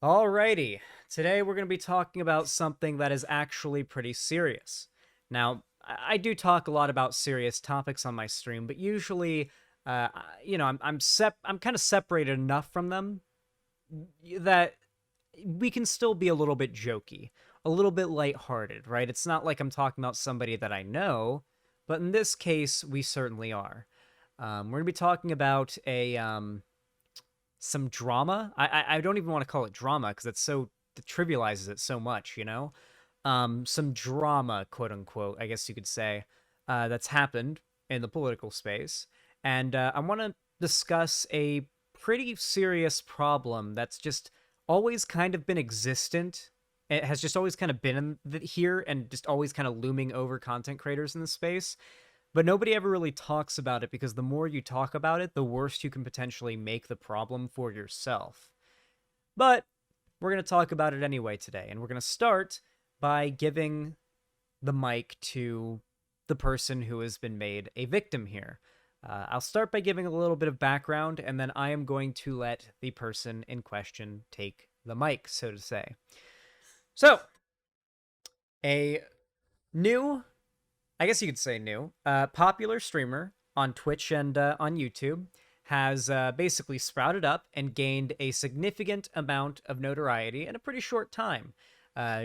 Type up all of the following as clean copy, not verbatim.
Alrighty, today we're going to be talking about something that is actually pretty serious. Now, I do talk a lot about serious topics on my stream, but usually, I'm kind of separated enough from them that we can still be a little bit jokey, a little bit lighthearted, right? It's not like I'm talking about somebody that I know, but in this case, we certainly are. We're going to be talking about a some drama. I don't even want to call it drama because it trivializes it so much, you know. Some drama, quote unquote, I guess you could say, that's happened in the political space, and I want to discuss a pretty serious problem that's just always kind of been existent. It has just always kind of been here and just always kind of looming over content creators in the space, but nobody ever really talks about it because the more you talk about it, the worse you can potentially make the problem for yourself. But we're going to talk about it anyway today, and we're going to start by giving the mic to the person who has been made a victim here. I'll start by giving a little bit of background, and then I am going to let the person in question take the mic, so to say. So, a new I guess you could say new, popular streamer on Twitch and on YouTube has basically sprouted up and gained a significant amount of notoriety in a pretty short time.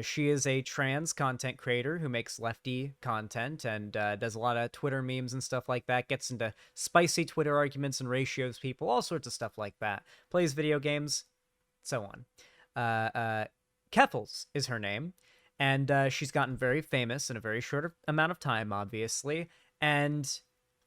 She is a trans content creator who makes lefty content and does a lot of Twitter memes and stuff like that, gets into spicy Twitter arguments and ratios people, all sorts of stuff like that, plays video games, so on. Keffals is her name, and she's gotten very famous in a very short amount of time, obviously, and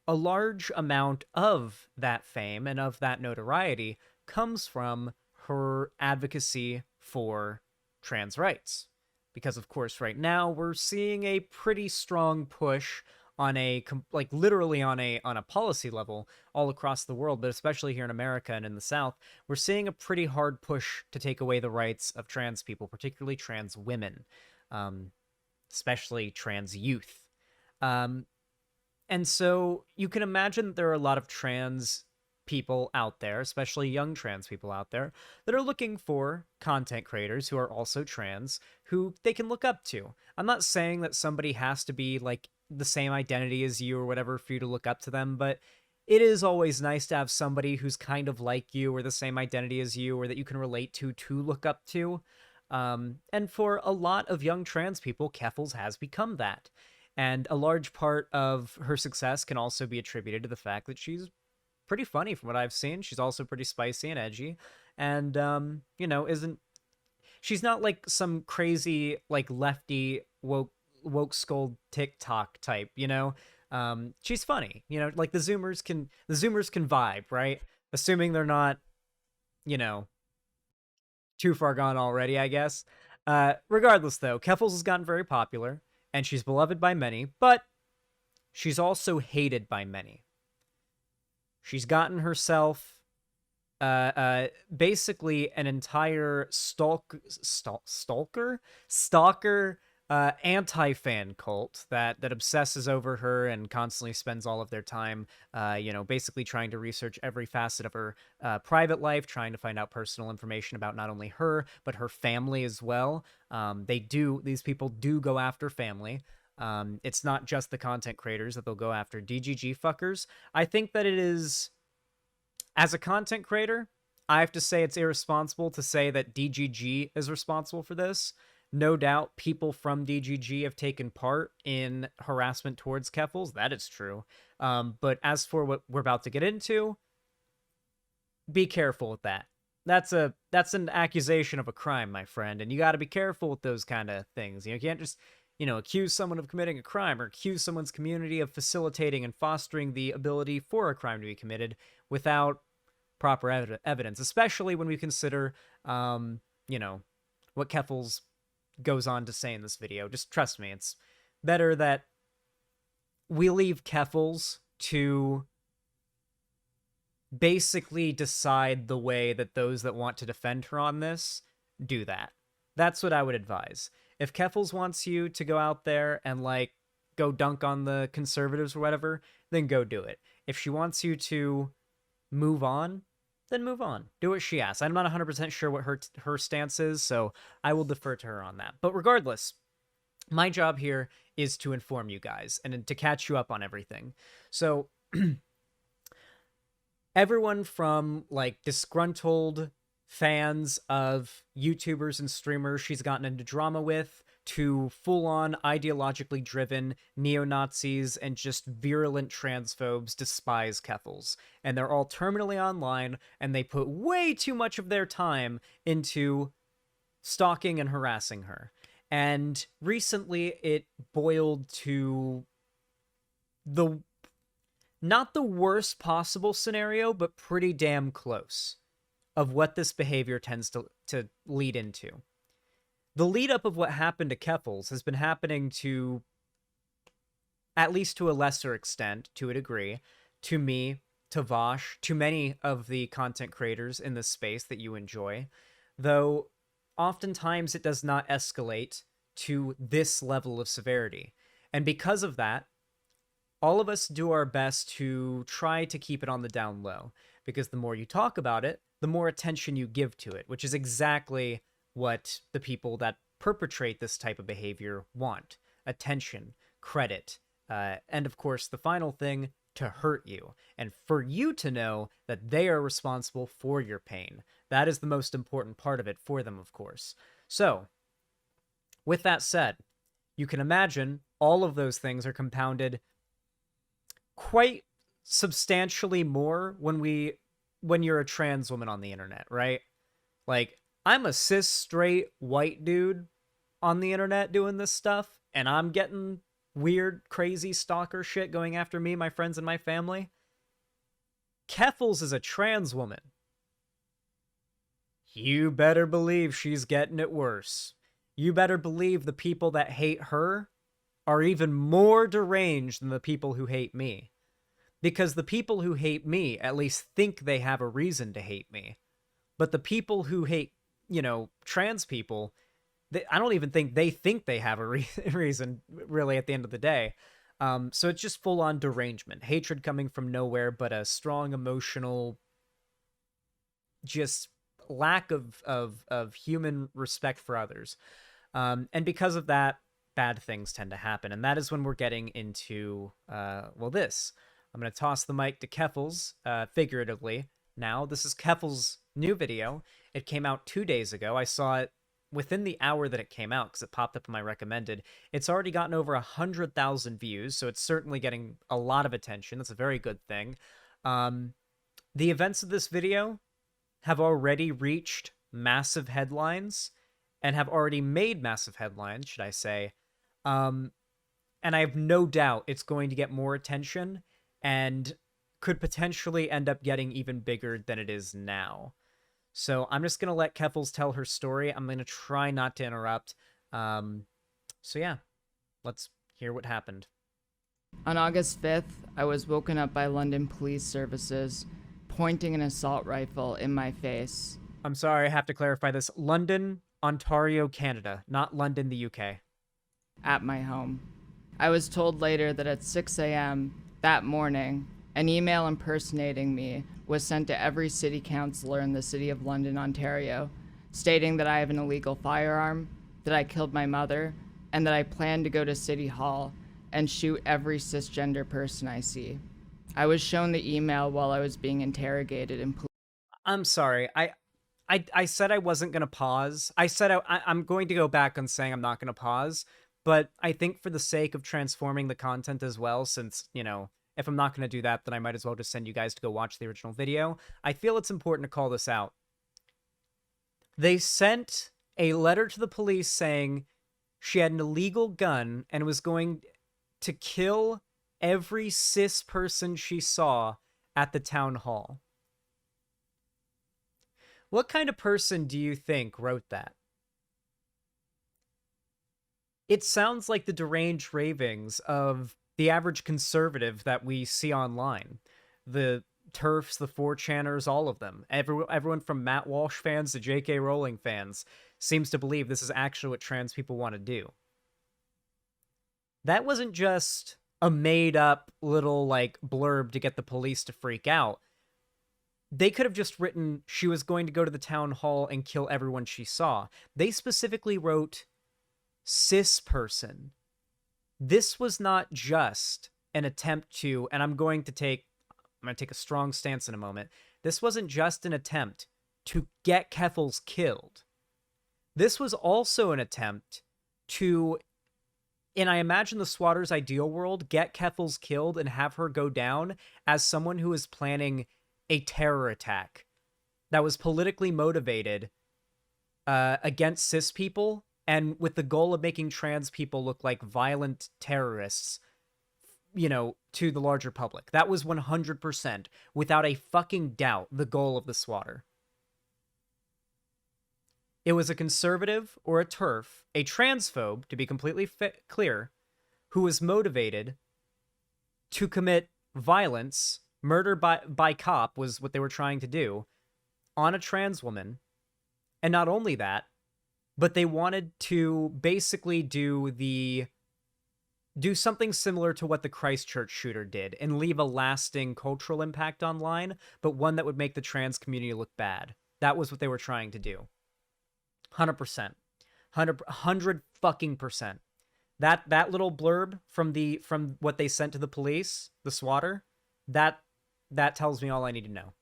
a large amount of that fame and of that notoriety comes from her advocacy for trans rights. Because, of course, right now we're seeing a pretty strong push on literally on a policy level all across the world, but especially here in America and in the South, we're seeing a pretty hard push to take away the rights of trans people, particularly trans women, um, especially trans youth. Um, and so you can imagine that there are a lot of trans people out there, especially young trans people out there, that are looking for content creators who are also trans who they can look up to. I'm not saying that somebody has to be like the same identity as you or whatever for you to look up to them, but it is always nice to have somebody who's kind of like you or the same identity as you or that you can relate to look up to. And for a lot of young trans people, Keffals has become that. And a large part of her success can also be attributed to the fact that she's pretty funny from what I've seen. She's also pretty spicy and edgy. And, isn't. She's not like some crazy, like, lefty, woke scold TikTok type, you know? She's funny, like the Zoomers can vibe, right? Assuming they're not, you know, too far gone already, I guess. Regardless, though, Keffals has gotten very popular, and she's beloved by many, but she's also hated by many. She's gotten herself basically an entire stalker anti-fan cult that obsesses over her and constantly spends all of their time basically trying to research every facet of her private life, trying to find out personal information about not only her but her family as well. These people do go after family. It's not just the content creators that they'll go after. DGG fuckers. I think that it is, as a content creator, I have to say it's irresponsible to say that DGG is responsible for this. No doubt people from DGG have taken part in harassment towards Keffals. That is true. But as for what we're about to get into, be careful with that. That's an accusation of a crime, my friend, and you got to be careful with those kind of things. You can't just accuse someone of committing a crime or accuse someone's community of facilitating and fostering the ability for a crime to be committed without proper evidence, especially when we consider, what Keffals goes on to say in this video. Just trust me, it's better that we leave Keffals to basically decide the way that those that want to defend her on this do that. That's what I would advise. If Keffals wants you to go out there and go dunk on the conservatives or whatever, then go do it. If she wants you to move on, then move on. Do what she asks. I'm not 100% sure what her stance is, so I will defer to her on that. But regardless, my job here is to inform you guys and to catch you up on everything. So everyone from like disgruntled fans of YouTubers and streamers she's gotten into drama with to full-on ideologically driven neo-Nazis and just virulent transphobes despise Keffals. And they're all terminally online, and they put way too much of their time into stalking and harassing her. And recently it boiled to the not the worst possible scenario, but pretty damn close of what this behavior tends to lead into. The lead up of what happened to Keffals has been happening to, at least to a lesser extent, to a degree, to me, to Vosh, to many of the content creators in this space that you enjoy, though oftentimes it does not escalate to this level of severity. And because of that, all of us do our best to try to keep it on the down low, because the more you talk about it, the more attention you give to it, which is exactly what the people that perpetrate this type of behavior want. Attention, credit, and of course, the final thing, to hurt you, and for you to know that they are responsible for your pain. That is the most important part of it for them, of course. So, with that said, you can imagine all of those things are compounded quite substantially more when you're a trans woman on the internet, right? Like, I'm a cis straight white dude on the internet doing this stuff, and I'm getting weird, crazy stalker shit going after me, my friends, and my family. Keffals is a trans woman. You better believe she's getting it worse. You better believe the people that hate her are even more deranged than the people who hate me. Because the people who hate me at least think they have a reason to hate me. But the people who hate, trans people, I don't even think they have a reason, really, at the end of the day. So it's just full-on derangement. Hatred coming from nowhere, but a strong emotional, just lack of human respect for others. And because of that, bad things tend to happen. And that is when we're getting into, this. I'm going to toss the mic to Keffals, figuratively. Now, this is Keffals' new video. It came out 2 days ago. I saw it within the hour that it came out because it popped up in my recommended. It's already gotten over 100,000 views, so it's certainly getting a lot of attention. That's a very good thing. The events of this video have already reached massive headlines and have already made massive headlines, should I say. And I have no doubt it's going to get more attention and could potentially end up getting even bigger than it is now. So I'm just going to let Keffals tell her story. I'm going to try not to interrupt. So yeah, let's hear what happened. On August 5th, I was woken up by London Police Services pointing an assault rifle in my face. I'm sorry, I have to clarify this. London, Ontario, Canada, not London, the UK. At my home. I was told later that at 6 a.m. that morning, an email impersonating me was sent to every city councillor in the city of London, Ontario, stating that I have an illegal firearm, that I killed my mother, and that I plan to go to City Hall and shoot every cisgender person I see. I was shown the email while I was being interrogated in police. I'm sorry. I said I wasn't going to pause. I said I'm going to go back on saying I'm not going to pause, but I think for the sake of transforming the content as well, since, if I'm not going to do that, then I might as well just send you guys to go watch the original video. I feel it's important to call this out. They sent a letter to the police saying she had an illegal gun and was going to kill every cis person she saw at the town hall. What kind of person do you think wrote that? It sounds like the deranged ravings of the average conservative that we see online. The TERFs, the 4chaners, all of them. Everyone from Matt Walsh fans to J.K. Rowling fans seems to believe this is actually what trans people want to do. That wasn't just a made-up little, blurb to get the police to freak out. They could have just written she was going to go to the town hall and kill everyone she saw. They specifically wrote cis person. This was not just an attempt to, and I'm going to take a strong stance in a moment. This wasn't just an attempt to get Keffals killed. This was also an attempt to, and I imagine the Swatter's ideal world, get Keffals killed and have her go down as someone who is planning a terror attack that was politically motivated against cis people and with the goal of making trans people look like violent terrorists, you know, to the larger public. That was 100%, without a fucking doubt, the goal of the Swatter. It was a conservative or a TERF, a transphobe, to be completely clear, who was motivated to commit violence. Murder by cop was what they were trying to do on a trans woman. And not only that, but they wanted to basically do something similar to what the Christchurch shooter did and leave a lasting cultural impact online, but one that would make the trans community look bad. That was what they were trying to do. 100%. 100 fucking percent. That little blurb from what they sent to the police, the Swatter, that tells me all I need to know.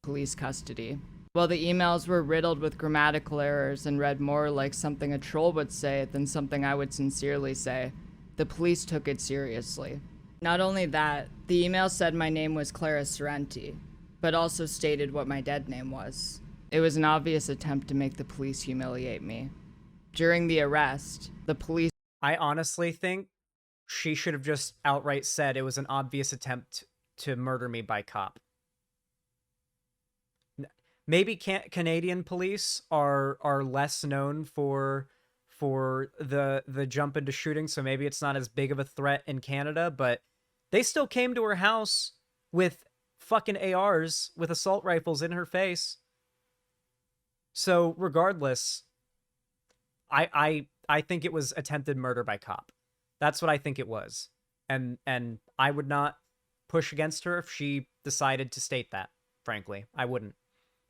Police custody. While the emails were riddled with grammatical errors and read more like something a troll would say than something I would sincerely say, the police took it seriously. Not only that, the email said my name was Clara Sorrenti, but also stated what my dead name was. It was an obvious attempt to make the police humiliate me. During the arrest, the police... I honestly think she should have just outright said it was an obvious attempt to murder me by cop. Maybe Canadian police are less known for the jump into shooting, so maybe it's not as big of a threat in Canada, but they still came to her house with fucking ARs with assault rifles in her face. So regardless, I think it was attempted murder by cop. That's what I think it was. And I would not push against her if she decided to state that, frankly. I wouldn't.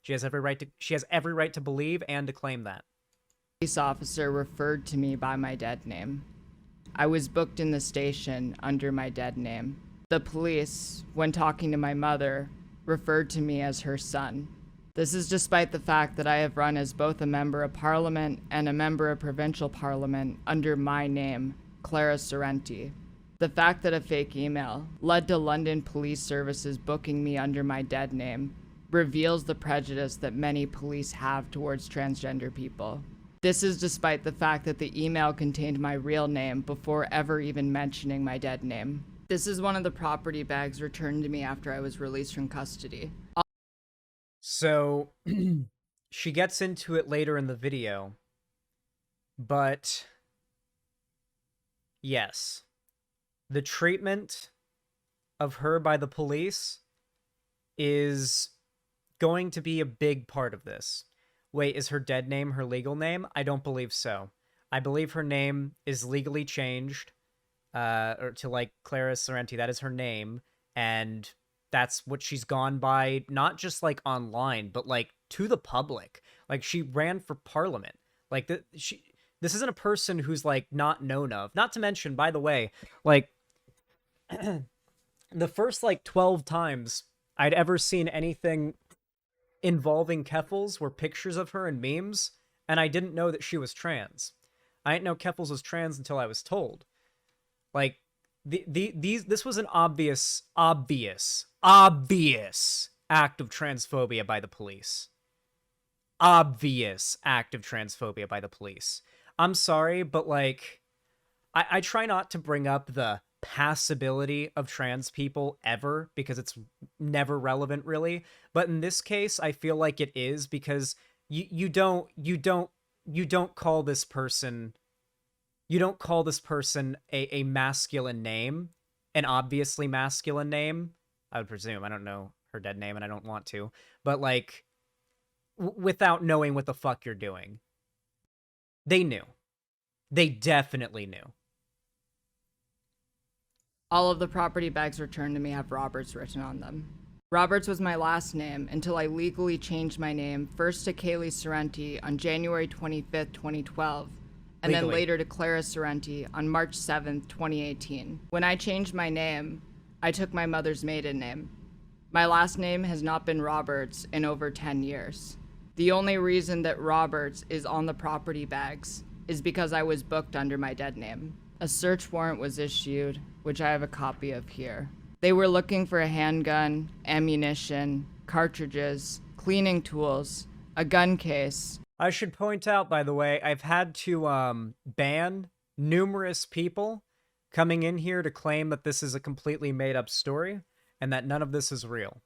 She has every right to believe and to claim that. Police officer referred to me by my dead name. I was booked in the station under my dead name. The police, when talking to my mother, referred to me as her son. This is despite the fact that I have run as both a member of parliament and a member of provincial parliament under my name, Clara Sorrenti. The fact that a fake email led to London Police Services booking me under my dead name reveals the prejudice that many police have towards transgender people. This is despite the fact that the email contained my real name before ever even mentioning my dead name. This is one of the property bags returned to me after I was released from custody. So, she gets into it later in the video, but yes, the treatment of her by the police is going to be a big part of this. Wait, is her dead name her legal name? I don't believe so. I believe her name is legally changed or to like Clara Sorrenti. That is her name, and that's what she's gone by, not just like online, but like to the public. Like she ran for parliament. Like this isn't a person who's like not known of. Not to mention, by the way, like the first like 12 times I'd ever seen anything involving Keffals were pictures of her and memes, and I didn't know that she was trans. I didn't know Keffals was trans until I was told. Like, this was an obvious act of transphobia by the police. Obvious act of transphobia by the police. I'm sorry, but like, I try not to bring up the passability of trans people ever because it's never relevant really, but in this case I feel like it is, because you don't call this person a masculine name, an obviously masculine name, I would presume. I don't know her dead name and I don't want to, but like without knowing what the fuck you're doing. They knew. They definitely knew. All of the property bags returned to me have Roberts written on them. Roberts was my last name until I legally changed my name, first to Kaylee Sorrenti on January 25th, 2012, and then later to Clara Sorrenti on March 7th, 2018. When I changed my name, I took my mother's maiden name. My last name has not been Roberts in over 10 years. The only reason that Roberts is on the property bags is because I was booked under my dead name. A search warrant was issued, which I have a copy of here. They were looking for a handgun, ammunition, cartridges, cleaning tools, a gun case. I should point out, by the way, I've had to ban numerous people coming in here to claim that this is a completely made-up story and that none of this is real.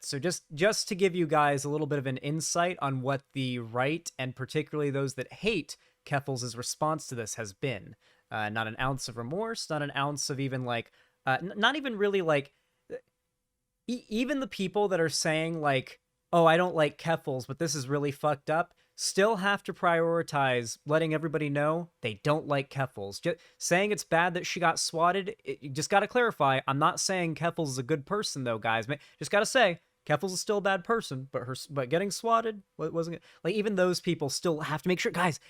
So just to give you guys a little bit of an insight on what the right, and particularly those that hate Keffals' response to this has been. Not an ounce of remorse, not an ounce of even like, not even really like, even the people that are saying like, oh, I don't like Keffals, but this is really fucked up, still have to prioritize letting everybody know they don't like Keffals. Just saying it's bad that she got swatted, you just got to clarify, I'm not saying Keffals is a good person though, guys. Just got to say, Keffals is still a bad person, but getting swatted wasn't like, even those people still have to make sure, guys,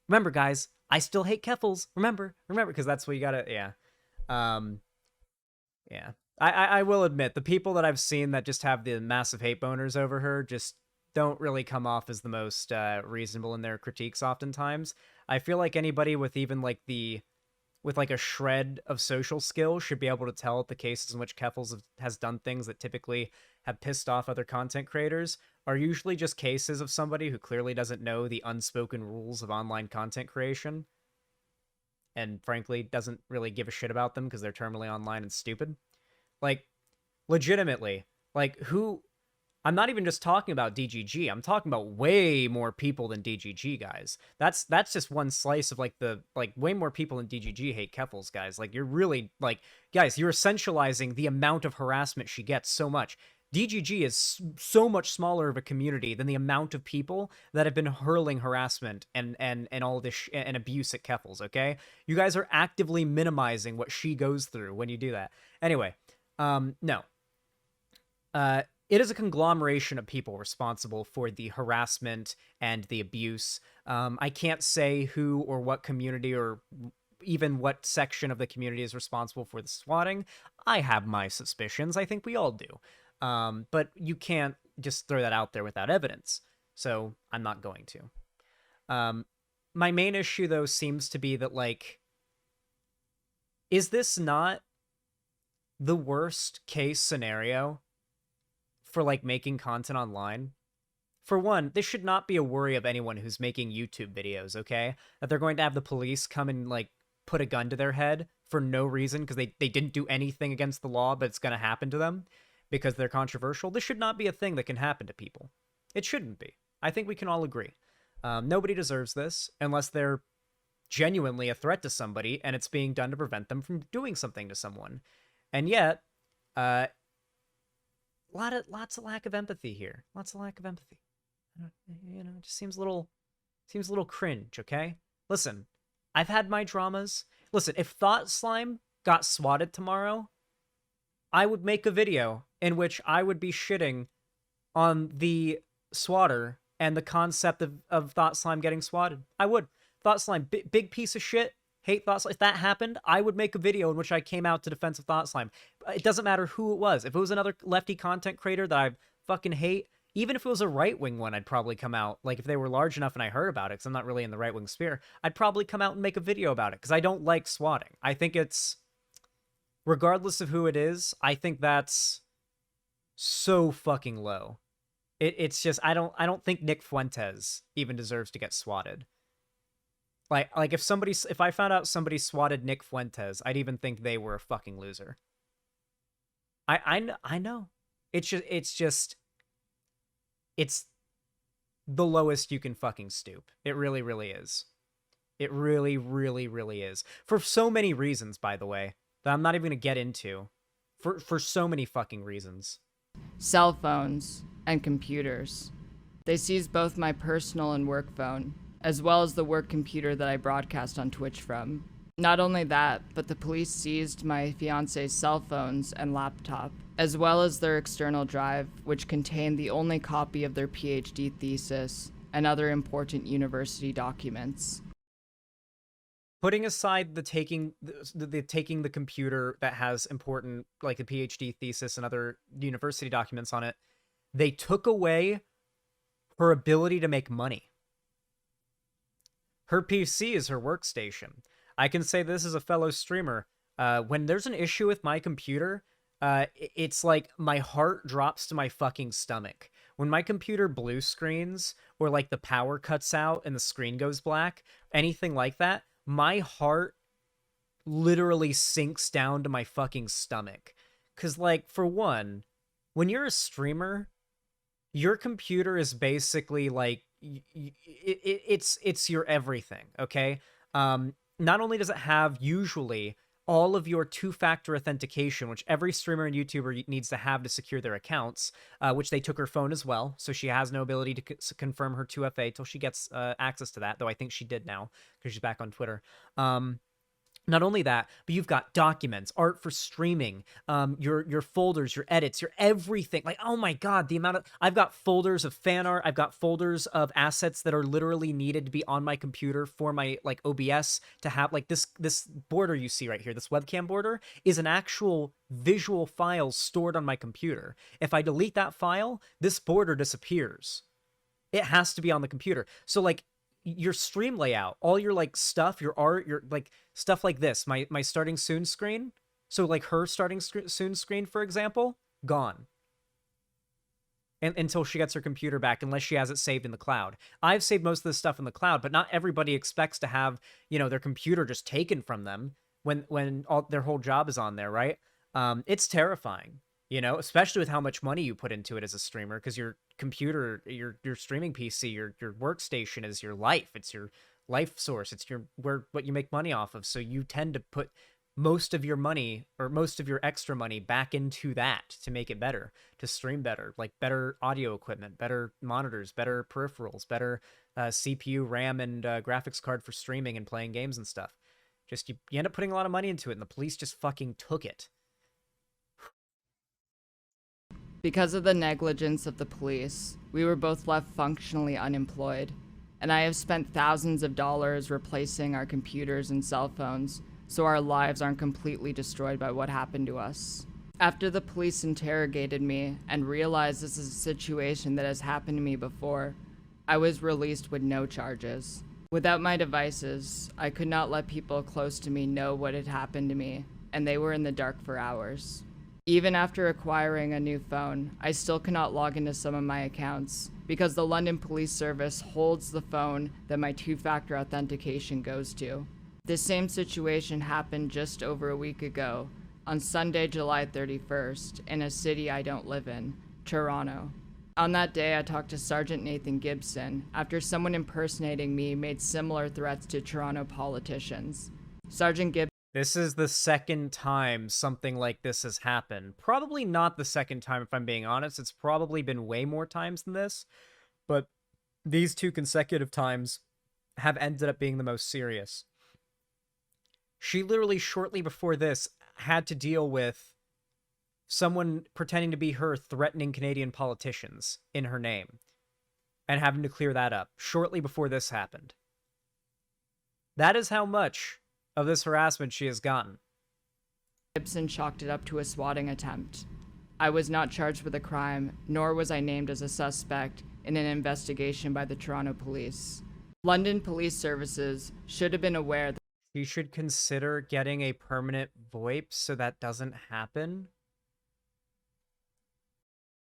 remember guys, I still hate Keffals. Remember, because that's what you gotta, yeah. Yeah. I will admit, the people that I've seen that just have the massive hate boners over her just don't really come off as the most reasonable in their critiques oftentimes. I feel like anybody with even like with like a shred of social skill should be able to tell the cases in which Keffals has done things that typically have pissed off other content creators are usually just cases of somebody who clearly doesn't know the unspoken rules of online content creation and frankly doesn't really give a shit about them because they're terminally online and stupid. Like, legitimately, like, who... I'm not even just talking about DGG. I'm talking about way more people than DGG, guys. That's just one slice of, like, way more people than DGG hate Keffals, guys. Like, you're really, like... Guys, you're essentializing the amount of harassment she gets so much. DGG is so much smaller of a community than the amount of people that have been hurling harassment and all this and abuse at Keffals, okay? You guys are actively minimizing what she goes through when you do that. Anyway... no. It is a conglomeration of people responsible for the harassment and the abuse. I can't say who or what community or even what section of the community is responsible for the swatting. I have my suspicions. I think we all do. But you can't just throw that out there without evidence. So I'm not going to. My main issue, though, seems to be that, like, is this not the worst case scenario for like making content online? For one, this should not be a worry of anyone who's making YouTube videos, okay? That they're going to have the police come and like put a gun to their head for no reason because they didn't do anything against the law, but it's going to happen to them because they're controversial. This should not be a thing that can happen to people. It shouldn't be. I think we can all agree. Nobody deserves this unless they're genuinely a threat to somebody and it's being done to prevent them from doing something to someone. And yet, lots of lack of empathy here. Lots of lack of empathy. You know, it just seems a little cringe, okay? Listen, I've had my dramas. Listen, if Thought Slime got swatted tomorrow, I would make a video in which I would be shitting on the swatter and the concept of Thought Slime getting swatted. I would. Thought Slime, big piece of shit. Hate Thought Slime. If that happened, I would make a video in which I came out to defense of Thought Slime. It doesn't matter who it was. If it was another lefty content creator that I fucking hate, even if it was a right-wing one, I'd probably come out. Like, if they were large enough and I heard about it, because I'm not really in the right-wing sphere, I'd probably come out and make a video about it, because I don't like swatting. I think it's... Regardless of who it is, I think that's so fucking low. It's just... I don't think Nick Fuentes even deserves to get swatted. Like if I found out somebody swatted Nick Fuentes, I'd even think they were a fucking loser. I know. It's the lowest you can fucking stoop. It really, really is. It really, really, really is. For so many reasons, by the way, that I'm not even gonna get into. For so many fucking reasons. Cell phones and computers. They seized both my personal and work phone, as well as the work computer that I broadcast on Twitch from. Not only that, but the police seized my fiance's cell phones and laptop, as well as their external drive, which contained the only copy of their PhD thesis and other important university documents. Putting aside the taking the computer that has important, like the PhD thesis and other university documents on it, they took away her ability to make money. Her PC is her workstation. I can say this as a fellow streamer. When there's an issue with my computer, it's like my heart drops to my fucking stomach. When my computer blue screens, or like the power cuts out and the screen goes black, anything like that, my heart literally sinks down to my fucking stomach. Because, like, for one, when you're a streamer, your computer is basically like it's your everything. Okay. Not only does it have usually all of your two-factor authentication, which every streamer and YouTuber needs to have to secure their accounts, which they took her phone as well, so she has no ability to confirm her 2FA till she gets access to that, though I think she did now because she's back on Twitter. Not only that, but you've got documents, art for streaming, your folders, your edits, your everything. Like, oh my God, the amount of... I've got folders of fan art. I've got folders of assets that are literally needed to be on my computer for my, like, OBS to have, like, this border you see right here, this webcam border, is an actual visual file stored on my computer. If I delete that file, this border disappears. It has to be on the computer. So, like, your stream layout, all your, like, stuff, your art, your, like, stuff like this, my starting soon screen, so, like, her starting soon screen, for example, gone. And until she gets her computer back, unless she has it saved in the cloud. I've saved most of this stuff in the cloud, but not everybody expects to have, you know, their computer just taken from them when all their whole job is on there, right? It's terrifying. You know, especially with how much money you put into it as a streamer, because your computer, your streaming PC, your workstation is your life. It's your life source. It's what you make money off of. So you tend to put most of your money, or most of your extra money, back into that to make it better, to stream better, like better audio equipment, better monitors, better peripherals, better CPU, RAM, and graphics card for streaming and playing games and stuff. Just you end up putting a lot of money into it, and the police just fucking took it. Because of the negligence of the police, we were both left functionally unemployed, and I have spent thousands of dollars replacing our computers and cell phones so our lives aren't completely destroyed by what happened to us. After the police interrogated me and realized this is a situation that has happened to me before, I was released with no charges. Without my devices, I could not let people close to me know what had happened to me, and they were in the dark for hours. Even after acquiring a new phone, I still cannot log into some of my accounts because the London Police Service holds the phone that my two-factor authentication goes to. This same situation happened just over a week ago, on Sunday, July 31st, in a city I don't live in, Toronto. On that day, I talked to Sergeant Nathan Gibson after someone impersonating me made similar threats to Toronto politicians. Sergeant Gibson... This is the second time something like this has happened. Probably not the second time, if I'm being honest. It's probably been way more times than this. But these two consecutive times have ended up being the most serious. She literally, shortly before this, had to deal with someone pretending to be her threatening Canadian politicians in her name. And having to clear that up shortly before this happened. That is how much of this harassment she has gotten. Gibson chalked it up to a swatting attempt. I was not charged with a crime, nor was I named as a suspect in an investigation by the Toronto Police. London Police Services should have been aware that she should consider getting a permanent VoIP so that doesn't happen.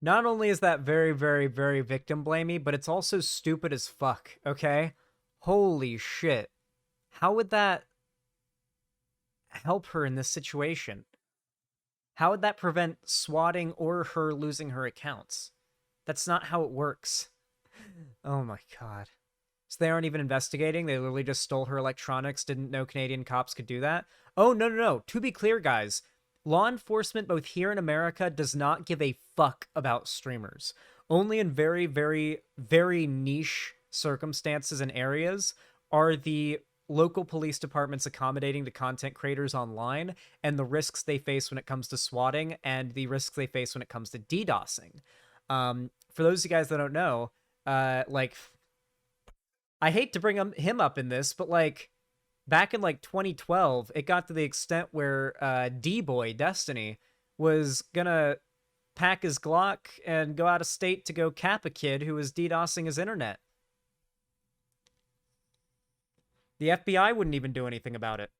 Not only is that very, very, very victim blamey, but it's also stupid as fuck, okay? Holy shit. How would that help her in this situation? How would that prevent swatting or her losing her accounts? That's not how it works. Oh my God. So they aren't even investigating? They literally just stole her electronics, didn't know Canadian cops could do that? Oh, no, no, no. To be clear, guys, law enforcement, both here in America, does not give a fuck about streamers. Only in very, very, very niche circumstances and areas are the local police departments accommodating to content creators online, and the risks they face when it comes to swatting and the risks they face when it comes to DDoSing. For those of you guys that don't know, like, I hate to bring him up in this, but like back in like 2012, it got to the extent where D-Boy Destiny was gonna pack his Glock and go out of state to go cap a kid who was DDoSing his internet. The FBI wouldn't even do anything about it.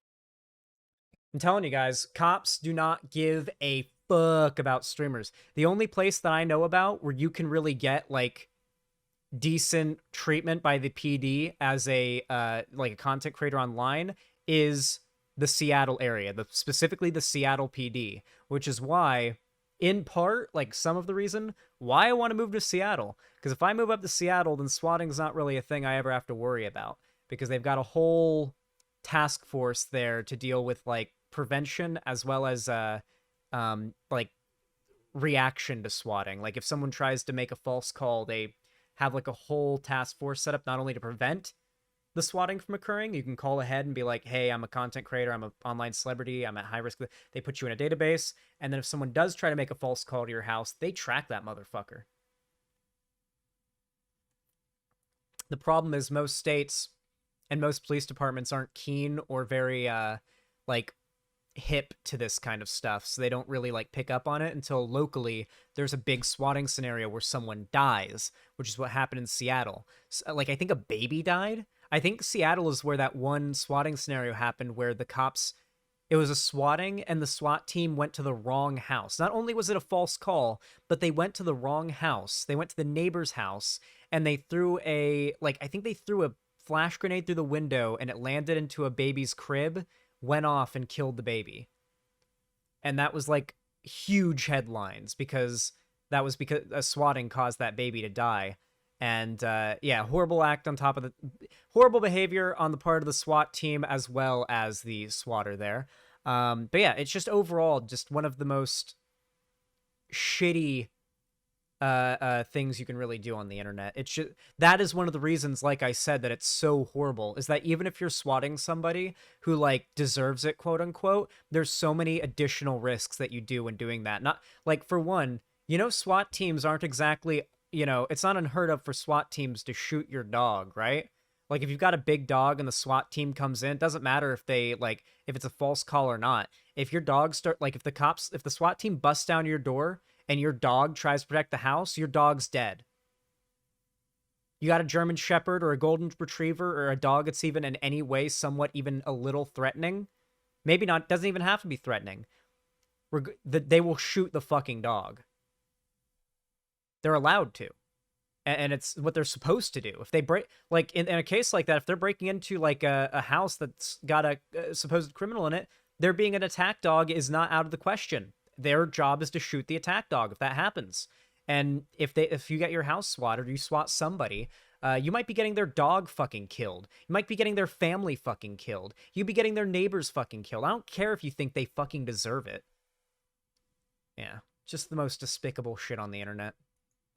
I'm telling you guys, cops do not give a fuck about streamers. The only place that I know about where you can really get like decent treatment by the PD as a like a content creator online is the Seattle area, specifically the Seattle PD, which is why, in part, like some of the reason why I want to move to Seattle. Because if I move up to Seattle, then swatting's not really a thing I ever have to worry about, because they've got a whole task force there to deal with like prevention as well as like reaction to swatting. Like if someone tries to make a false call, they have like a whole task force set up not only to prevent the swatting from occurring. You can call ahead and be like, hey, I'm a content creator, I'm an online celebrity, I'm at high risk. They put you in a database, and then if someone does try to make a false call to your house, they track that motherfucker. The problem is most states and most police departments aren't keen or very like hip to this kind of stuff, so they don't really like pick up on it until locally there's a big swatting scenario where someone dies, which is what happened in Seattle. So, like, I think a baby died. I think Seattle is where that one swatting scenario happened where the cops, it was a swatting and the SWAT team went to the wrong house. Not only was it a false call, but they went to the wrong house. They went to the neighbor's house and they threw I think they threw a flash grenade through the window and it landed into a baby's crib, went off and killed the baby. And that was like huge headlines because a swatting caused that baby to die. And yeah, horrible act on top of the horrible behavior on the part of the SWAT team as well as the swatter there. But yeah, it's just overall just one of the most shitty things you can really do on the internet. It's just, that is one of the reasons, like I said, that it's so horrible, is that even if you're swatting somebody who like deserves it, quote unquote, there's so many additional risks that you do when doing that. Not like, for one, SWAT teams aren't exactly, it's not unheard of for SWAT teams to shoot your dog, right? Like if you've got a big dog and the SWAT team comes in, it doesn't matter if if it's a false call or not. If your dog if the SWAT team busts down your door and your dog tries to protect the house, your dog's dead. You got a German Shepherd or a Golden Retriever or a dog that's even in any way somewhat even a little threatening, maybe not, doesn't even have to be threatening, they will shoot the fucking dog. They're allowed to. And it's what they're supposed to do. If they break, like in a case like that, if they're breaking into like a house that's got a supposed criminal in it, there being an attack dog is not out of the question. Their job is to shoot the attack dog if that happens. And if you get your house swatted or you swat somebody, you might be getting their dog fucking killed. You might be getting their family fucking killed. You'd be getting their neighbors fucking killed. I don't care if you think they fucking deserve it. Yeah, just the most despicable shit on the internet.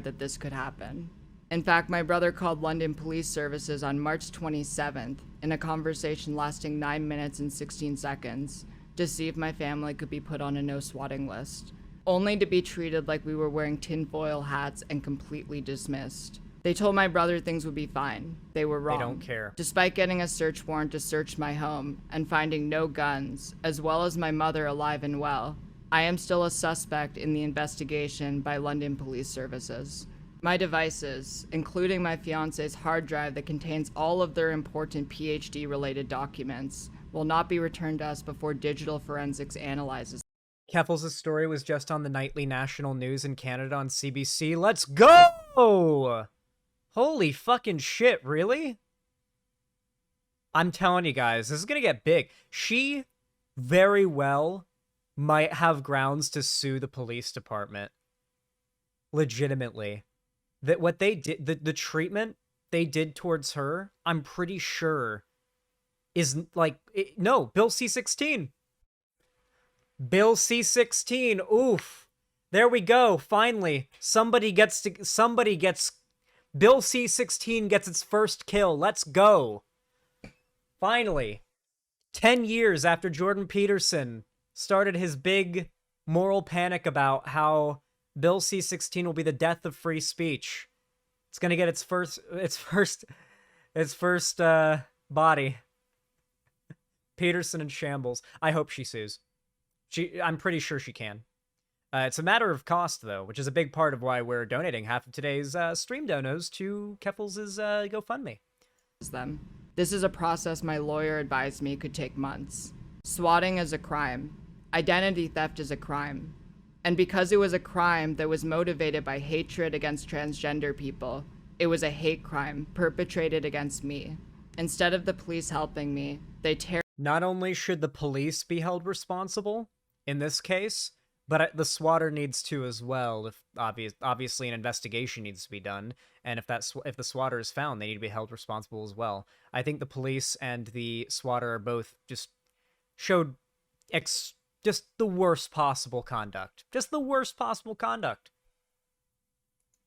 That this could happen. In fact, my brother called London Police Services on March 27th in a conversation lasting 9 minutes and 16 seconds to see if my family could be put on a no swatting list, only to be treated like we were wearing tinfoil hats and completely dismissed. They told my brother things would be fine. They were wrong. They don't care. Despite getting a search warrant to search my home and finding no guns, as well as my mother alive and well, I am still a suspect in the investigation by London Police Services. My devices, including my fiance's hard drive that contains all of their important PhD-related documents, will not be returned to us before digital forensics analyzes. Keffels' story was just on the nightly national news in Canada on CBC. Let's go! Holy fucking shit, really? I'm telling you guys, this is gonna get big. She very well might have grounds to sue the police department. Legitimately. That what they did, the treatment they did towards her, I'm pretty sure is like, no, Bill C-16. Bill C-16, oof. There we go, finally. Bill C-16 gets its first kill, let's go. finally, 10 years after Jordan Peterson started his big moral panic about how Bill C-16 will be the death of free speech, it's gonna get its first body. Peterson in shambles. I hope she sues. I'm pretty sure she can. It's a matter of cost, though, which is a big part of why we're donating half of today's stream donos to Keffels' GoFundMe. Them. This is a process my lawyer advised me could take months. Swatting is a crime. Identity theft is a crime. And because it was a crime that was motivated by hatred against transgender people, it was a hate crime perpetrated against me. Instead of the police helping me, they tear. Not only should the police be held responsible in this case, but the swatter needs to as well. If obviously an investigation needs to be done, and if the swatter is found, they need to be held responsible as well. I think the police and the swatter are both just showed just the worst possible conduct. Just the worst possible conduct.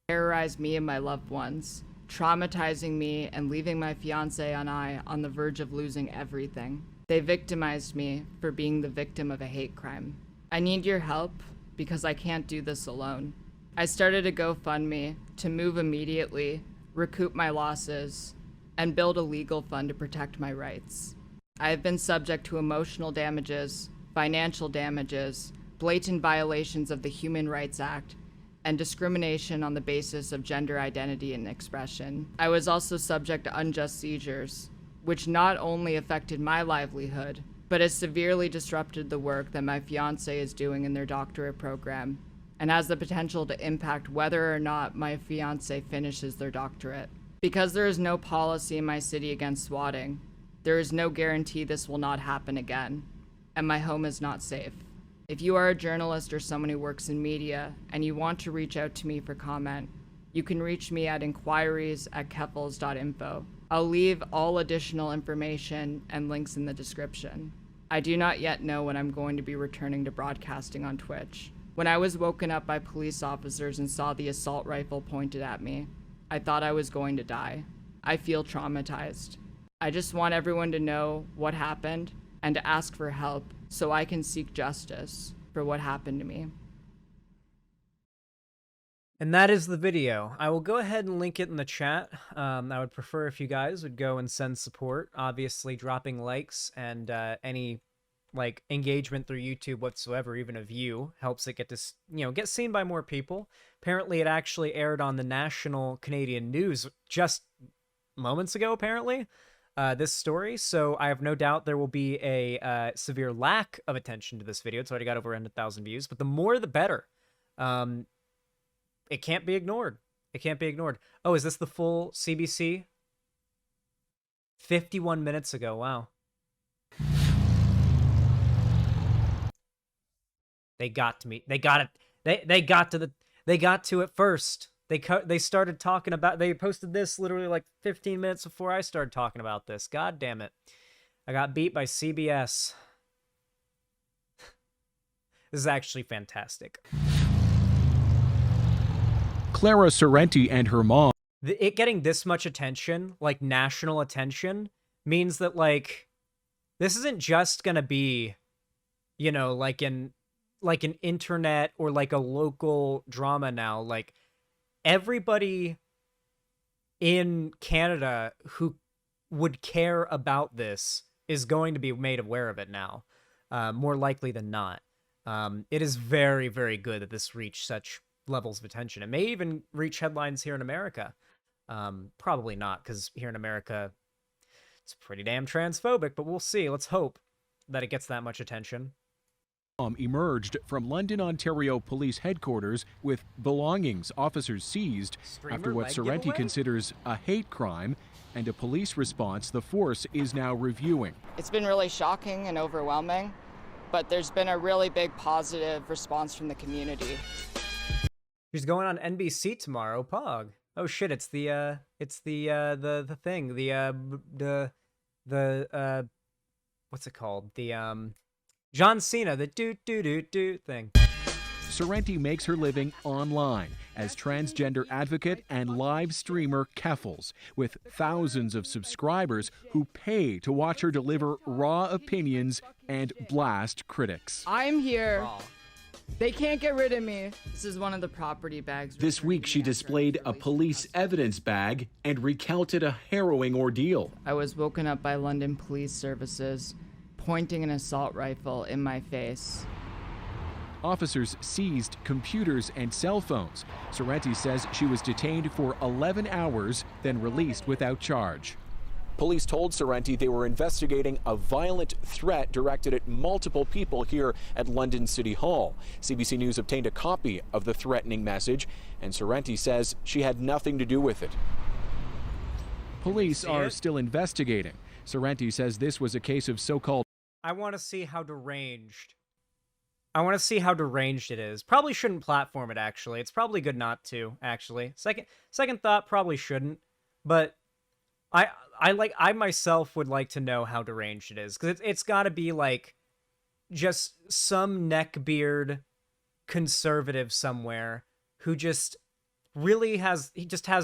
Terrorized me and my loved ones, traumatizing me and leaving my fiance and I on the verge of losing everything. They victimized me for being the victim of a hate crime. I need your help because I can't do this alone. I started a GoFundMe to move immediately, recoup my losses, and build a legal fund to protect my rights. I have been subject to emotional damages, financial damages, blatant violations of the Human Rights Act, and discrimination on the basis of gender identity and expression. I was also subject to unjust seizures, which not only affected my livelihood, but has severely disrupted the work that my fiancé is doing in their doctorate program, and has the potential to impact whether or not my fiancé finishes their doctorate. Because there is no policy in my city against swatting, there is no guarantee this will not happen again, and my home is not safe. If you are a journalist or someone who works in media and you want to reach out to me for comment, you can reach me at inquiries@keffels.info. I'll leave all additional information and links in the description. I do not yet know when I'm going to be returning to broadcasting on Twitch. When I was woken up by police officers and saw the assault rifle pointed at me, I thought I was going to die. I feel traumatized. I just want everyone to know what happened and to ask for help so I can seek justice for what happened to me. And that is the video. I will go ahead and link it in the chat. I would prefer if you guys would go and send support. Obviously, dropping likes and any like engagement through YouTube whatsoever, even a view, helps it get to get seen by more people. Apparently, it actually aired on the national Canadian news just moments ago. Apparently, this story. So I have no doubt there will be a severe lack of attention to this video. It's already got over 100,000 views, but the more the better. It can't be ignored. It can't be ignored. Oh, is this the full CBC? 51 minutes ago. Wow. They got to me. They got it. They got to it first. They started talking about. They posted this literally like 15 minutes before I started talking about this. God damn it. I got beat by CBS. This is actually fantastic. Clara Sorrenti and her mom. It getting this much attention, like national attention, means that like this isn't just gonna be, like an internet or like a local drama now. Like everybody in Canada who would care about this is going to be made aware of it now, more likely than not. It is very, very good that this reached such levels of attention. It may even reach headlines here in America. Probably not, because here in America, it's pretty damn transphobic, but we'll see. Let's hope that it gets that much attention. Emerged from London, Ontario Police Headquarters with belongings officers seized after what Sorrenti considers a hate crime and a police response the force is now reviewing. It's been really shocking and overwhelming, but there's been a really big positive response from the community. She's going on NBC tomorrow, Pog. Oh shit, it's the thing, the what's it called? The John Cena, the do thing. Sorrenti makes her living online as transgender advocate and live streamer Keffals, with thousands of subscribers who pay to watch her deliver raw opinions and blast critics. I'm here. They can't get rid of me. This is one of the property bags. This week, she displayed a police evidence bag and recounted a harrowing ordeal. I was woken up by London Police Services, pointing an assault rifle in my face. Officers seized computers and cell phones. Sorrenti says she was detained for 11 hours, then released without charge. Police told Sorrenti they were investigating a violent threat directed at multiple people here at London City Hall. CBC News obtained a copy of the threatening message, and Sorrenti says she had nothing to do with it. Police are still investigating. Sorrenti says this was a case of so-called... I want to see how deranged. I want to see how deranged it is. Probably shouldn't platform it, actually. It's probably good not to, actually. Second thought, probably shouldn't. But I myself would like to know how deranged it is, because it's got to be like just some neckbeard conservative somewhere who just really has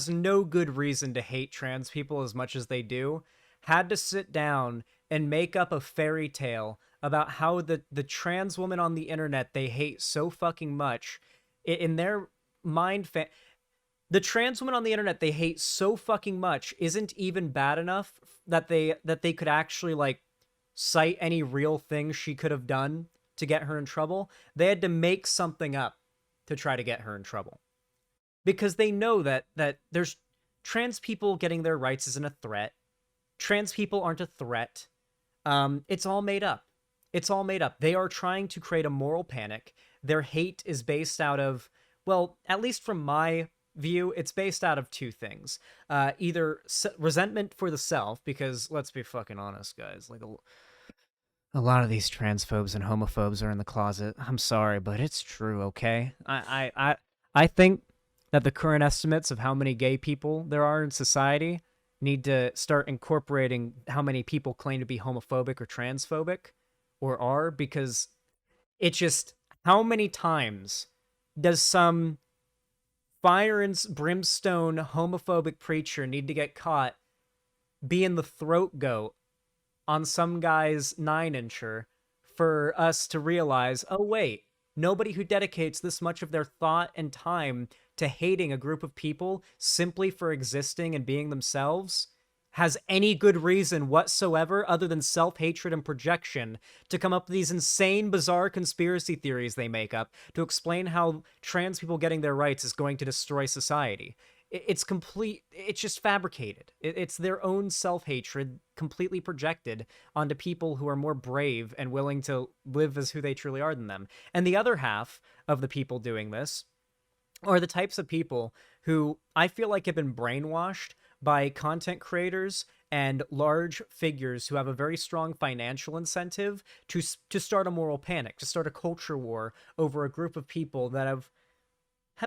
no good reason to hate trans people as much as they do, had to sit down and make up a fairy tale about how the trans woman on the internet they hate so fucking much, in their mind, the trans woman on the internet they hate so fucking much isn't even bad enough that they could actually like cite any real thing she could have done to get her in trouble. They had to make something up to try to get her in trouble, because they know that there's trans people getting their rights isn't a threat. Trans people aren't a threat. It's all made up. It's all made up. They are trying to create a moral panic. Their hate is based out of, well, at least from my view, it's based out of two things. Either resentment for the self, because let's be fucking honest, guys, like a lot of these transphobes and homophobes are in the closet. I'm sorry, but it's true, okay? I think that the current estimates of how many gay people there are in society need to start incorporating how many people claim to be homophobic or transphobic or are, because it just, how many times does some fire and brimstone homophobic preacher need to get caught being the throat goat on some guy's 9-incher for us to realize, oh wait, nobody who dedicates this much of their thought and time to hating a group of people simply for existing and being themselves has any good reason whatsoever other than self-hatred and projection to come up with these insane, bizarre conspiracy theories they make up to explain how trans people getting their rights is going to destroy society. It's just fabricated. It's their own self-hatred completely projected onto people who are more brave and willing to live as who they truly are than them. And the other half of the people doing this are the types of people who I feel like have been brainwashed by content creators and large figures who have a very strong financial incentive to start a moral panic, to start a culture war over a group of people that have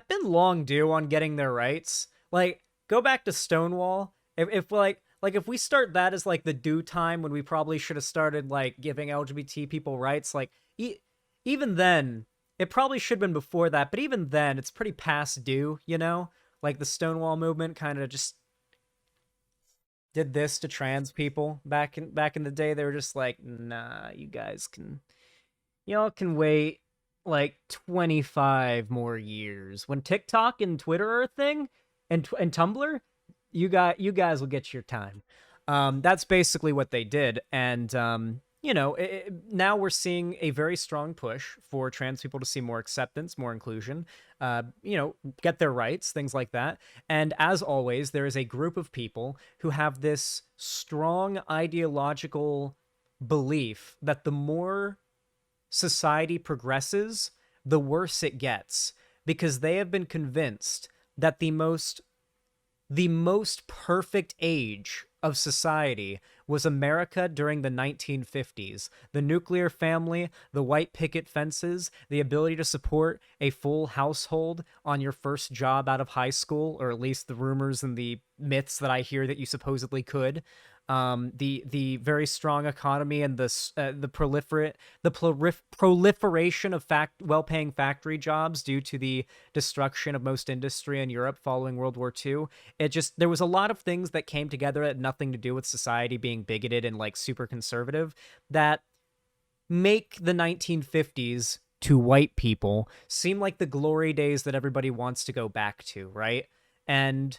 been long due on getting their rights. Like, go back to Stonewall. If we start that as like the due time when we probably should have started like giving LGBT people rights, like even then, it probably should have been before that, but even then it's pretty past due, you know? Like the Stonewall movement kind of just did this to trans people back in the day. They were just like, nah, y'all can wait like 25 more years. When TikTok and Twitter are a thing, and Tumblr, you guys will get your time. That's basically what they did, and now we're seeing a very strong push for trans people to see more acceptance, more inclusion, get their rights, things like that. And as always, there is a group of people who have this strong ideological belief that the more society progresses, the worse it gets, because they have been convinced that the most perfect age of society was America during the 1950s. The nuclear family, the white picket fences, the ability to support a full household on your first job out of high school, or at least the rumors and the myths that I hear that you supposedly could. the very strong economy and the proliferation of well-paying factory jobs due to the destruction of most industry in Europe following World War II. There was a lot of things that came together that had nothing to do with society being bigoted and like super conservative that make the 1950s to white people seem like the glory days that everybody wants to go back to, right? And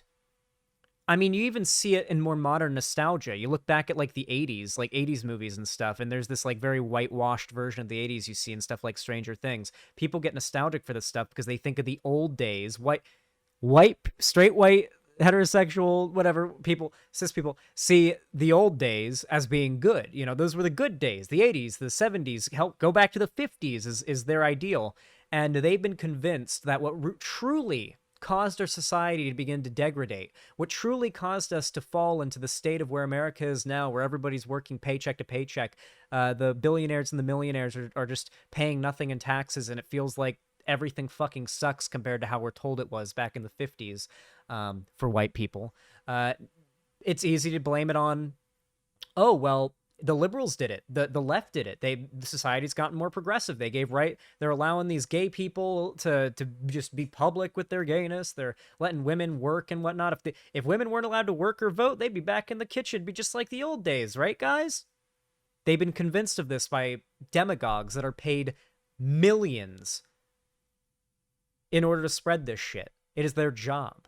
I mean, you even see it in more modern nostalgia. You look back at like the 80s, like 80s movies and stuff, and there's this like very whitewashed version of the 80s you see in stuff like Stranger Things. People get nostalgic for this stuff because they think of the old days. Straight white, heterosexual, whatever people, cis people see the old days as being good. You know, those were the good days. The 80s, the 70s, go back to the 50s is their ideal. And they've been convinced that what truly caused our society to begin to degrade, what truly caused us to fall into the state of where America is now, where everybody's working paycheck to paycheck. The billionaires and the millionaires are just paying nothing in taxes, and it feels like everything fucking sucks compared to how we're told it was back in the 50s for white people. It's easy to blame it on, oh, well, the liberals did it. The left did it. The society's gotten more progressive. They're allowing these gay people to just be public with their gayness. They're letting women work and whatnot. If women weren't allowed to work or vote, they'd be back in the kitchen, be just like the old days, right, guys? They've been convinced of this by demagogues that are paid millions in order to spread this shit. It is their job.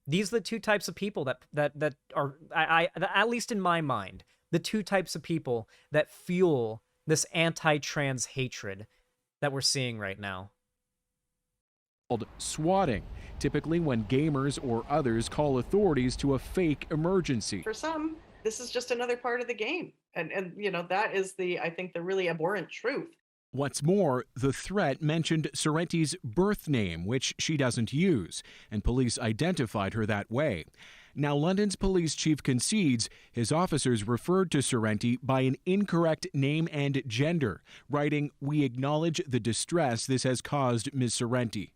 These are the two types of people that are, at least in my mind, the two types of people that fuel this anti-trans hatred that we're seeing right now. Called swatting, typically when gamers or others call authorities to a fake emergency. For some, this is just another part of the game. And you know, that is I think the really abhorrent truth. What's more, the threat mentioned Sorrenti's birth name, which she doesn't use, and police identified her that way. Now, London's police chief concedes his officers referred to Sorrenti by an incorrect name and gender, writing, "We acknowledge the distress this has caused Ms. Sorrenti."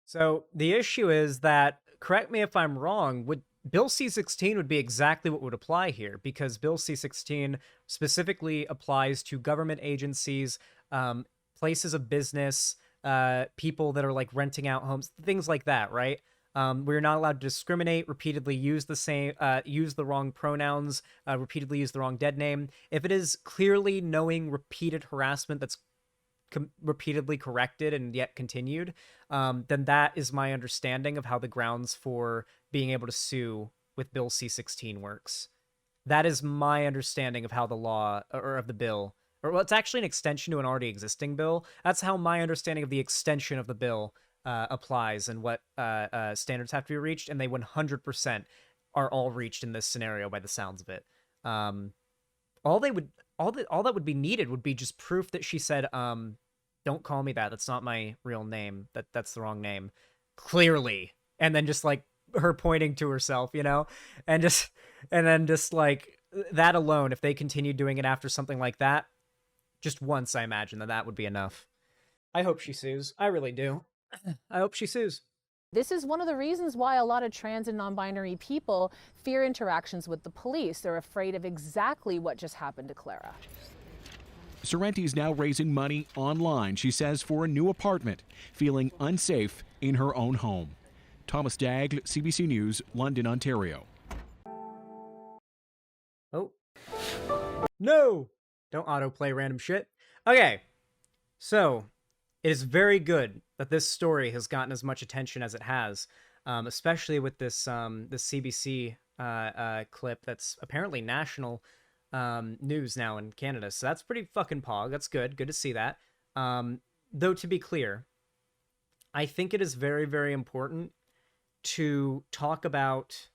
So the issue is that, correct me if I'm wrong, Bill C-16 would be exactly what would apply here, because Bill C-16 specifically applies to government agencies, places of business, people that are like renting out homes, things like that, right? We're not allowed to discriminate, repeatedly use the wrong pronouns, repeatedly use the wrong dead name. If it is clearly knowing repeated harassment that's repeatedly corrected and yet continued, then that is my understanding of how the grounds for being able to sue with Bill C-16 works. That is my understanding of how the law, or of the bill, or well, it's actually an extension to an already existing bill. That's how my understanding of the extension of the bill applies and what standards have to be reached, and they 100% are all reached in this scenario by the sounds of it. All that would be needed would be just proof that she said, don't call me that. That's not my real name. That's the wrong name. Clearly. And then just like her pointing to herself, you know? And then just like that alone, if they continue doing it after something like that, just once, I imagine that would be enough. I hope she sues. I really do. I hope she sues. This is one of the reasons why a lot of trans and non-binary people fear interactions with the police. They're afraid of exactly what just happened to Clara. Sorrenti's now raising money online, she says, for a new apartment, feeling unsafe in her own home. Thomas Daigle, CBC News, London, Ontario. Oh. No! Don't autoplay random shit. Okay. So, it is very good that this story has gotten as much attention as it has, especially with this CBC clip that's apparently national news now in Canada. So that's pretty fucking pog. That's good. Good to see that. Though, to be clear, I think it is very, very important to talk about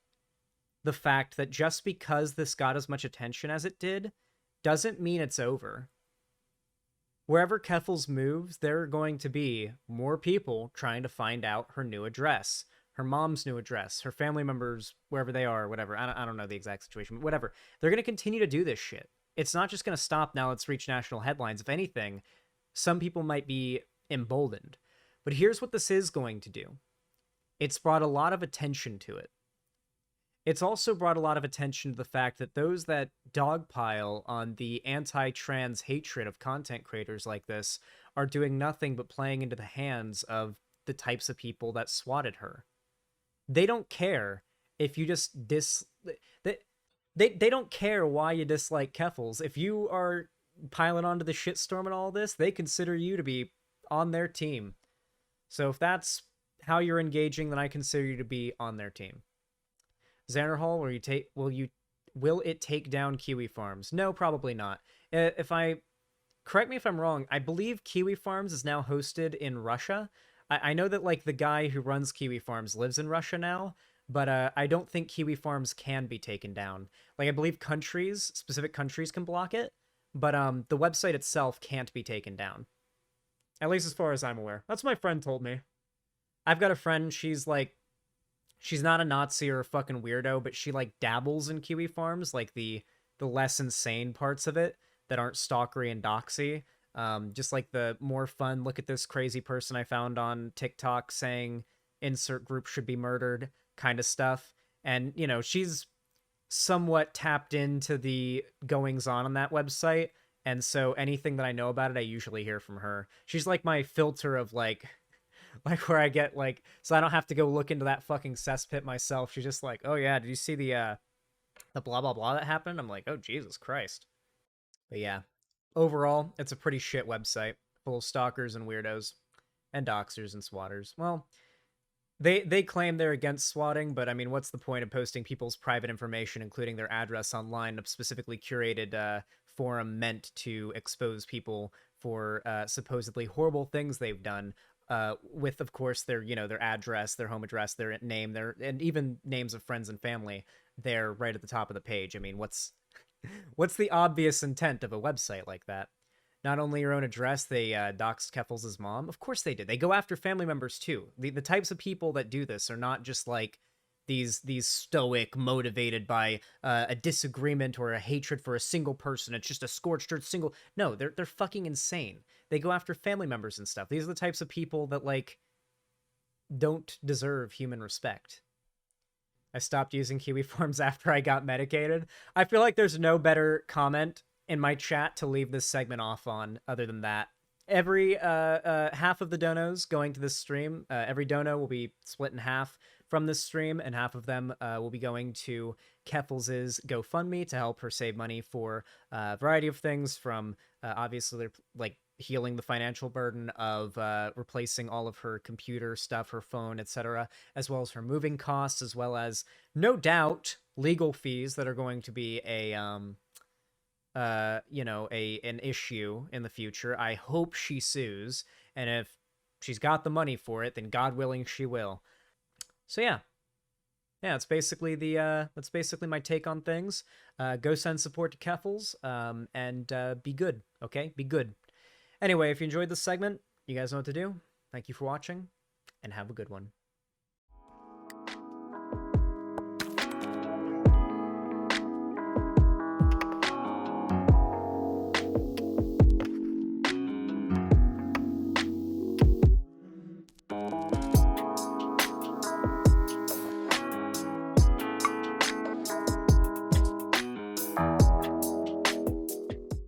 the fact that just because this got as much attention as it did doesn't mean it's over. Wherever Keffals moves, there are going to be more people trying to find out her new address, her mom's new address, her family members, wherever they are, whatever. I don't know the exact situation, but whatever. They're going to continue to do this shit. It's not just going to stop now it's reached national headlines. If anything, some people might be emboldened. But here's what this is going to do. It's brought a lot of attention to it. It's also brought a lot of attention to the fact that those that dogpile on the anti-trans hatred of content creators like this are doing nothing but playing into the hands of the types of people that swatted her. They don't care if you just they don't care why you dislike Keffals. If you are piling onto the shitstorm and all this, they consider you to be on their team. So if that's how you're engaging, then I consider you to be on their team. Xanderhall, will it take down Kiwi Farms? No, probably not. Correct me if I'm wrong, I believe Kiwi Farms is now hosted in Russia. I know that like the guy who runs Kiwi Farms lives in Russia now, but I don't think Kiwi Farms can be taken down. Like I believe specific countries can block it, but the website itself can't be taken down. At least as far as I'm aware. That's what my friend told me. I've got a friend, she's not a Nazi or a fucking weirdo, but she like dabbles in Kiwi Farms, like the less insane parts of it that aren't stalkery and doxy. Just like the more fun, look at this crazy person I found on TikTok saying insert group should be murdered kind of stuff. And, you know, she's somewhat tapped into the goings on that website. And so anything that I know about it, I usually hear from her. She's like my filter of like where I get like, so I don't have to go look into that fucking cesspit myself. She's just like, oh yeah, did you see the blah blah blah that happened? I'm like, oh Jesus Christ. But yeah, overall, it's a pretty shit website full of stalkers and weirdos and doxers and swatters. Well, they claim they're against swatting, but I mean, what's the point of posting people's private information, including their address, online, a specifically curated forum meant to expose people for supposedly horrible things they've done? With, of course, their address, their home address, their name, and even names of friends and family, they're right at the top of the page. I mean, what's the obvious intent of a website like that? Not only your own address, they doxed Keffals' mom. Of course they did. They go after family members too. The types of people that do this are not just like these stoic, motivated by a disagreement or a hatred for a single person. It's just a scorched earth single. No, they're fucking insane. They go after family members and stuff. These are the types of people that like don't deserve human respect. I stopped using Kiwi Farms after I got medicated. I feel like there's no better comment in my chat to leave this segment off on other than that. Every half of the donos going to this stream, every dono will be split in half from this stream, and half of them will be going to Keffals' GoFundMe to help her save money for a variety of things, from obviously they're like healing the financial burden of replacing all of her computer stuff, her phone, etc., as well as her moving costs, as well as no doubt legal fees that are going to be an issue in the future. I hope she sues, and if she's got the money for it, then God willing she will. So yeah, that's basically that's basically my take on things. Go send support to Keffals, and be good, okay? Be good. Anyway, if you enjoyed this segment, you guys know what to do. Thank you for watching, and have a good one.